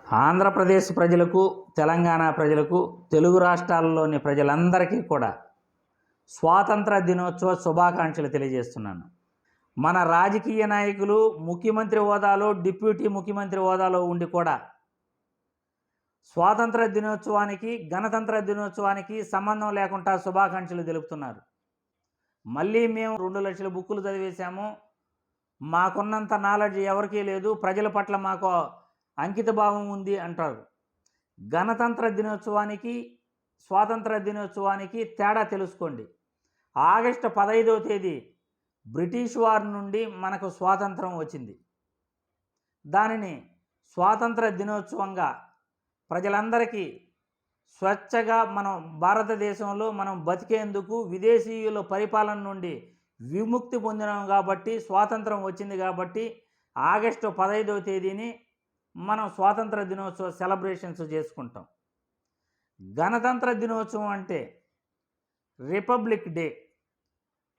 ఆంధ్రప్రదేశ్ ప్రజలకు, తెలంగాణ ప్రజలకు, తెలుగు రాష్ట్రాల్లోని ప్రజలందరికీ కూడా స్వాతంత్ర దినోత్సవ శుభాకాంక్షలు తెలియజేస్తున్నాను. మన రాజకీయ నాయకులు ముఖ్యమంత్రి హోదాలో, డిప్యూటీ ముఖ్యమంత్రి హోదాలో ఉండి కూడా స్వాతంత్ర దినోత్సవానికి, గణతంత్ర దినోత్సవానికి సంబంధం లేకుండా శుభాకాంక్షలు తెలుపుతున్నారు. మళ్ళీ మేము 2 లక్షల బుక్కులు చదివేశాము, మాకున్నంత నాలెడ్జ్ ఎవరికీ లేదు, ప్రజల పట్ల మాకు అంకిత భావం ఉంది అంటారు. గణతంత్ర దినోత్సవానికి, స్వాతంత్ర దినోత్సవానికి తేడా తెలుసుకోండి. ఆగస్టు 15వ తేదీ బ్రిటిష్ వారి నుండి మనకు స్వాతంత్రం వచ్చింది. దానిని స్వాతంత్ర దినోత్సవంగా ప్రజలందరికీ స్వచ్ఛగా మనం భారతదేశంలో మనం బతికేందుకు విదేశీయుల పరిపాలన నుండి విముక్తి పొందినాం కాబట్టి, స్వాతంత్రం వచ్చింది కాబట్టి ఆగస్టు 15వ తేదీని మనం స్వాతంత్ర దినోత్సవ సెలబ్రేషన్స్ చేసుకుంటాం. గణతంత్ర దినోత్సవం అంటే రిపబ్లిక్ డే.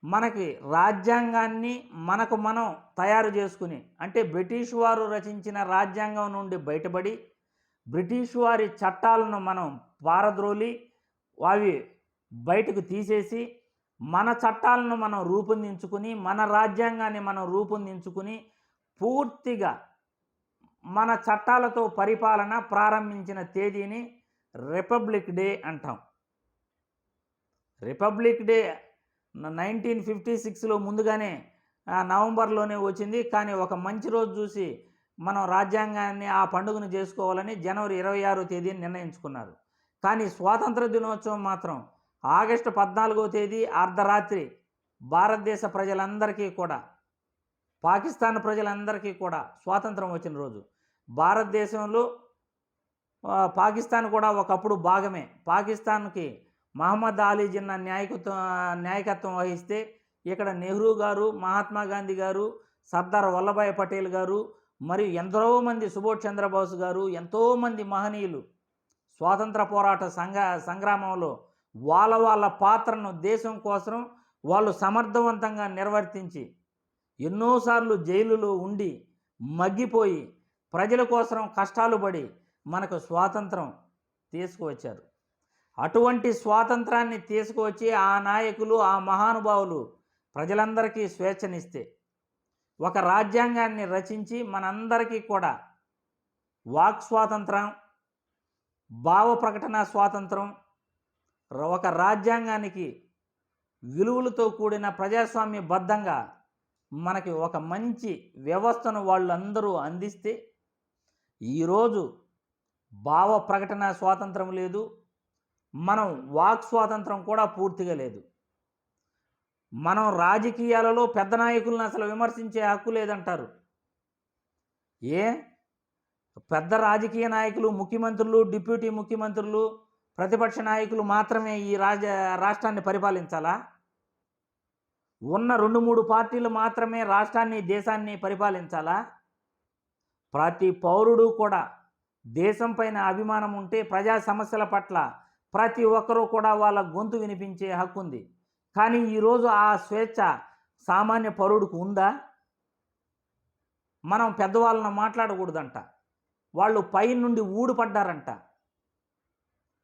మనకి రాజ్యాంగాన్ని మనకు మనం తయారు చేసుకుని, అంటే బ్రిటిష్ వారు రచించిన రాజ్యాంగం నుండి బయటపడి బ్రిటిష్ వారి చట్టాలను మనం పారద్రోలి అవి బయటకు తీసేసి మన చట్టాలను మనం రూపొందించుకుని, మన రాజ్యాంగాన్ని మనం రూపొందించుకుని పూర్తిగా మన చట్టాలతో పరిపాలన ప్రారంభించిన తేదీని రిపబ్లిక్ డే అంటాం. రిపబ్లిక్ డే 1956లో ముందుగానే నవంబర్లోనే వచ్చింది. కానీ ఒక మంచి రోజు చూసి మనం రాజ్యాంగాన్ని ఆ పండుగను చేసుకోవాలని జనవరి 26వ తేదీని నిర్ణయించుకున్నారు. కానీ స్వాతంత్ర దినోత్సవం మాత్రం ఆగస్టు 14వ తేదీ అర్ధరాత్రి భారతదేశ ప్రజలందరికీ కూడా, పాకిస్తాన్ ప్రజలందరికీ కూడా స్వాతంత్రం వచ్చిన రోజు. భారతదేశంలో పాకిస్తాన్ కూడా ఒకప్పుడు భాగమే. పాకిస్తాన్కి మహమ్మద్ అలీ జిన్నా నాయకత్వం వహిస్తే ఇక్కడ నెహ్రూ గారు, మహాత్మా గాంధీ గారు, సర్దార్ వల్లభాయ్ పటేల్ గారు, మరియు ఎంతోమంది సుభాష్ చంద్రబోస్ గారు, ఎంతోమంది మహనీయులు స్వాతంత్ర పోరాట సంగ్రామంలో వాళ్ళ పాత్రను దేశం కోసం వాళ్ళు సమర్థవంతంగా నిర్వర్తించి ఎన్నోసార్లు జైలులో ఉండి మగ్గిపోయి ప్రజల కోసం కష్టాలు పడి మనకు స్వాతంత్రం తీసుకువచ్చారు. అటువంటి స్వాతంత్రాన్ని తీసుకువచ్చి ఆ నాయకులు, ఆ మహానుభావులు ప్రజలందరికీ స్వేచ్ఛనిస్తే, ఒక రాజ్యాంగాన్ని రచించి మనందరికీ కూడా వాక్ స్వాతంత్రం, భావ ప్రకటన స్వాతంత్రం, ఒక రాజ్యాంగానికి విలువలతో కూడిన ప్రజాస్వామ్యబద్ధంగా మనకి ఒక మంచి వ్యవస్థను వాళ్ళందరూ అందిస్తే, ఈరోజు భావ ప్రకటన స్వాతంత్రం లేదు, మనం వాక్ స్వాతంత్రం కూడా పూర్తిగా లేదు. మనం రాజకీయాలలో పెద్ద నాయకులను అసలు విమర్శించే హక్కు లేదంటారు. పెద్ద రాజకీయ నాయకులు, ముఖ్యమంత్రులు, డిప్యూటీ ముఖ్యమంత్రులు, ప్రతిపక్ష నాయకులు మాత్రమే ఈ రాష్ట్రాన్ని పరిపాలించాలా? ఉన్న 2-3 పార్టీలు మాత్రమే రాష్ట్రాన్ని, దేశాన్ని పరిపాలించాలా? ప్రతి పౌరుడు కూడా దేశం పైన అభిమానం ఉంటే ప్రజా సమస్యల పట్ల ప్రతి ఒక్కరూ కూడా వాళ్ళ గొంతు వినిపించే హక్కు ఉంది. కానీ ఈరోజు ఆ స్వేచ్ఛ సామాన్య పౌరుడికి ఉందా? మనం పెద్దవాళ్ళను మాట్లాడకూడదంట, వాళ్ళు పై నుండి ఊడిపడ్డారంట.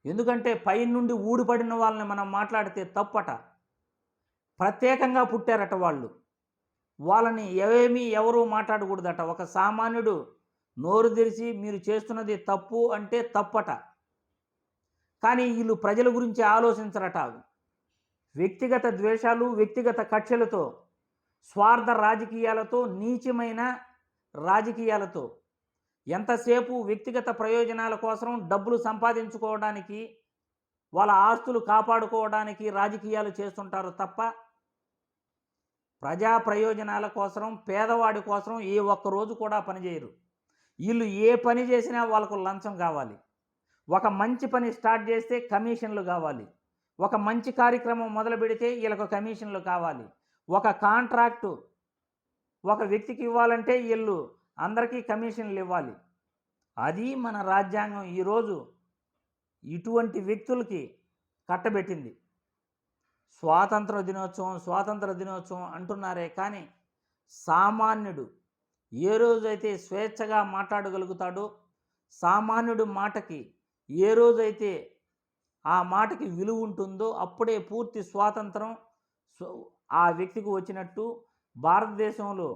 ఎందుకంటే పై నుండి ఊడిపడిన వాళ్ళని మనం మాట్లాడితే తప్పట. ప్రత్యేకంగా పుట్టారట వాళ్ళు, వాళ్ళని ఎవరూ మాట్లాడకూడదట. ఒక సామాన్యుడు నోరు తెరిచి మీరు చేస్తున్నది తప్పు అంటే తప్పట. కానీ వీళ్ళు ప్రజల గురించి ఆలోచించరట. వ్యక్తిగత ద్వేషాలు, వ్యక్తిగత కక్షలతో, స్వార్థ రాజకీయాలతో, నీచమైన రాజకీయాలతో ఎంతసేపు వ్యక్తిగత ప్రయోజనాల కోసం డబ్బులు సంపాదించుకోవడానికి, వాళ్ళ ఆస్తులు కాపాడుకోవడానికి రాజకీయాలు చేస్తుంటారు తప్ప ప్రజా ప్రయోజనాల కోసం, పేదవాడి కోసం ఏ ఒక్కరోజు కూడా పనిచేయరు. వీళ్ళు ఏ పని చేసినా వాళ్ళకు లంచం కావాలి. ఒక మంచి పని స్టార్ట్ చేస్తే కమిషన్లు కావాలి. ఒక మంచి కార్యక్రమం మొదలు పెడితే వీళ్ళకు కమిషన్లు కావాలి. ఒక కాంట్రాక్టు ఒక వ్యక్తికి ఇవ్వాలంటే వీళ్ళు అందరికీ కమిషన్లు ఇవ్వాలి. అది మన రాజ్యాంగం ఈరోజు ఇటువంటి వ్యక్తులకి కట్టబెట్టింది. స్వాతంత్ర దినోత్సవం అంటున్నారే కానీ సామాన్యుడు ఏ రోజైతే స్వేచ్ఛగా మాట్లాడగలుగుతాడో, సామాన్యుడి మాటకి ఏ రోజైతే ఆ మాటకి విలువ ఉంటుందో అప్పుడే పూర్తి స్వాతంత్రం ఆ వ్యక్తికి వచ్చినట్టు. భారతదేశంలో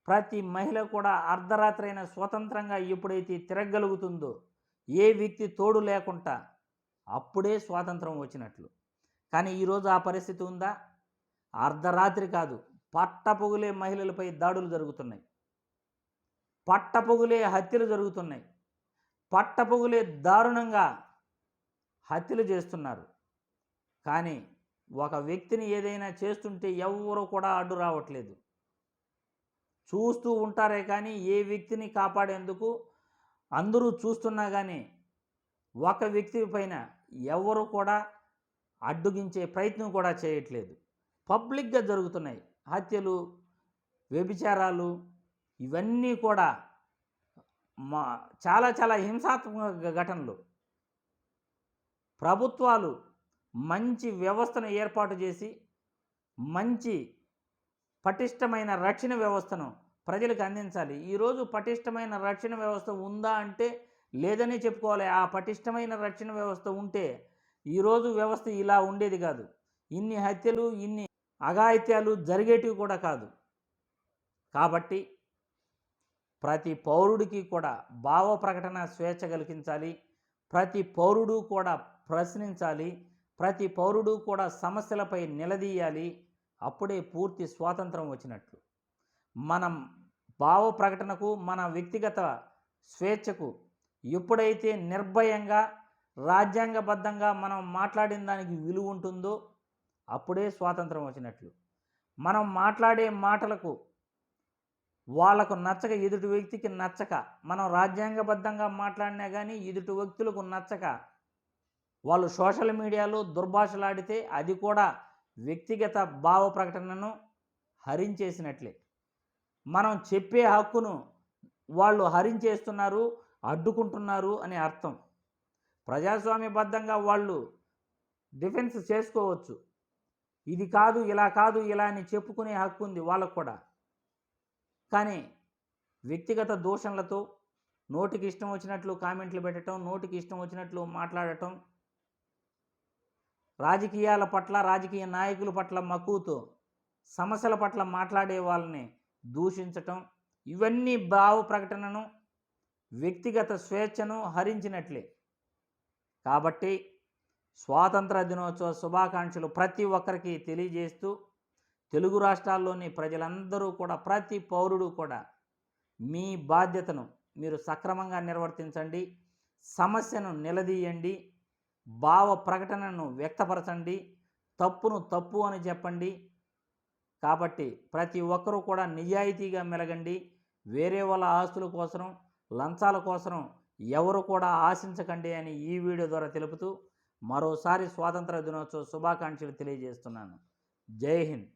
ప్రతి మహిళ కూడా అర్ధరాత్రి అయిన స్వతంత్రంగా ఎప్పుడైతే తిరగగలుగుతుందో, ఏ వ్యక్తి తోడు లేకుండా, అప్పుడే స్వాతంత్రం వచ్చినట్లు. కానీ ఈరోజు ఆ పరిస్థితి ఉందా? అర్ధరాత్రి కాదు, పట్టపొగులే మహిళలపై దాడులు జరుగుతున్నాయి, పట్టపొగులే హత్యలు జరుగుతున్నాయి, పట్టపొగులే దారుణంగా హత్యలు చేస్తున్నారు. కానీ ఒక వ్యక్తిని ఏదైనా చేస్తుంటే ఎవరు కూడా అడ్డు రావట్లేదు, చూస్తూ ఉంటారే కానీ ఏ వ్యక్తిని కాపాడేందుకు అందరూ చూస్తున్నా కానీ ఒక వ్యక్తి పైన ఎవరు కూడా అడ్డుగించే ప్రయత్నం కూడా చేయట్లేదు. పబ్లిక్గా జరుగుతున్నాయి హత్యలు, వ్యభిచారాలు, ఇవన్నీ కూడా చాలా చాలా హింసాత్మక ఘటనలు. ప్రభుత్వాలు మంచి వ్యవస్థను ఏర్పాటు చేసి మంచి పటిష్టమైన రక్షణ వ్యవస్థను ప్రజలకు అందించాలి. ఈరోజు పటిష్టమైన రక్షణ వ్యవస్థ ఉందా అంటే లేదని చెప్పుకోవాలి. ఆ పటిష్టమైన రక్షణ వ్యవస్థ ఉంటే ఈరోజు వ్యవస్థ ఇలా ఉండేది కాదు, ఇన్ని హత్యలు, ఇన్ని అఘాయిత్యాలు జరిగేటివి కూడా కాదు. కాబట్టి ప్రతి పౌరుడికి కూడా భావ ప్రకటన స్వేచ్ఛ కల్పించాలి, ప్రతి పౌరుడు కూడా ప్రశ్నించాలి, ప్రతి పౌరుడు కూడా సమస్యలపై నిలదీయాలి. అప్పుడే పూర్తి స్వాతంత్రం వచ్చినట్లు. మనం భావ ప్రకటనకు, మన వ్యక్తిగత స్వేచ్ఛకు ఎప్పుడైతే నిర్భయంగా రాజ్యాంగబద్ధంగా మనం మాట్లాడిన దానికి విలువ ఉంటుందో అప్పుడే స్వాతంత్రం వచ్చినట్లు. మనం మాట్లాడే మాటలకు వాళ్ళకు నచ్చక, ఎదుటి వ్యక్తికి నచ్చక, మనం రాజ్యాంగబద్ధంగా మాట్లాడినా కానీ ఎదుటి వ్యక్తులకు నచ్చక వాళ్ళు సోషల్ మీడియాలో దుర్భాషలాడితే అది కూడా వ్యక్తిగత భావ ప్రకటనను హరించేసినట్లే. మనం చెప్పే హక్కును వాళ్ళు హరించేస్తున్నారు, అడ్డుకుంటున్నారు అని అర్థం. ప్రజాస్వామ్యబద్ధంగా వాళ్ళు డిఫెన్స్ చేసుకోవచ్చు, ఇది కాదు, ఇలా కాదు, ఇలా అని చెప్పుకునే హక్కు ఉంది వాళ్ళకు కూడా. కానీ వ్యక్తిగత దూషణలతో నోటికి ఇష్టం వచ్చినట్లు కామెంట్లు పెట్టడం, నోటికి ఇష్టం వచ్చినట్లు మాట్లాడటం, రాజకీయాల పట్ల, రాజకీయ నాయకుల పట్ల మక్కువతో సమస్యల పట్ల మాట్లాడే వాళ్ళని దూషించటం, ఇవన్నీ భావ ప్రకటనను, వ్యక్తిగత స్వేచ్ఛను హరించినట్లే. కాబట్టి స్వాతంత్ర దినోత్సవ శుభాకాంక్షలు ప్రతి ఒక్కరికి తెలియజేస్తూ, తెలుగు రాష్ట్రాల్లోని ప్రజలందరూ కూడా, ప్రతి పౌరుడు కూడా మీ బాధ్యతను మీరు సక్రమంగా నిర్వర్తించండి, సమస్యను నిలదీయండి, భావ ప్రకటనను వ్యక్తపరచండి, తప్పును తప్పు అని చెప్పండి. కాబట్టి ప్రతి ఒక్కరూ కూడా నిజాయితీగా మెలగండి. వేరే వాళ్ళ ఆస్తుల కోసం, లంచాల కోసం ఎవరు కూడా ఆశించకండి అని ఈ వీడియో ద్వారా తెలుపుతూ మరోసారి స్వాతంత్ర దినోత్సవ శుభాకాంక్షలు తెలియజేస్తున్నాను. జై హింద్.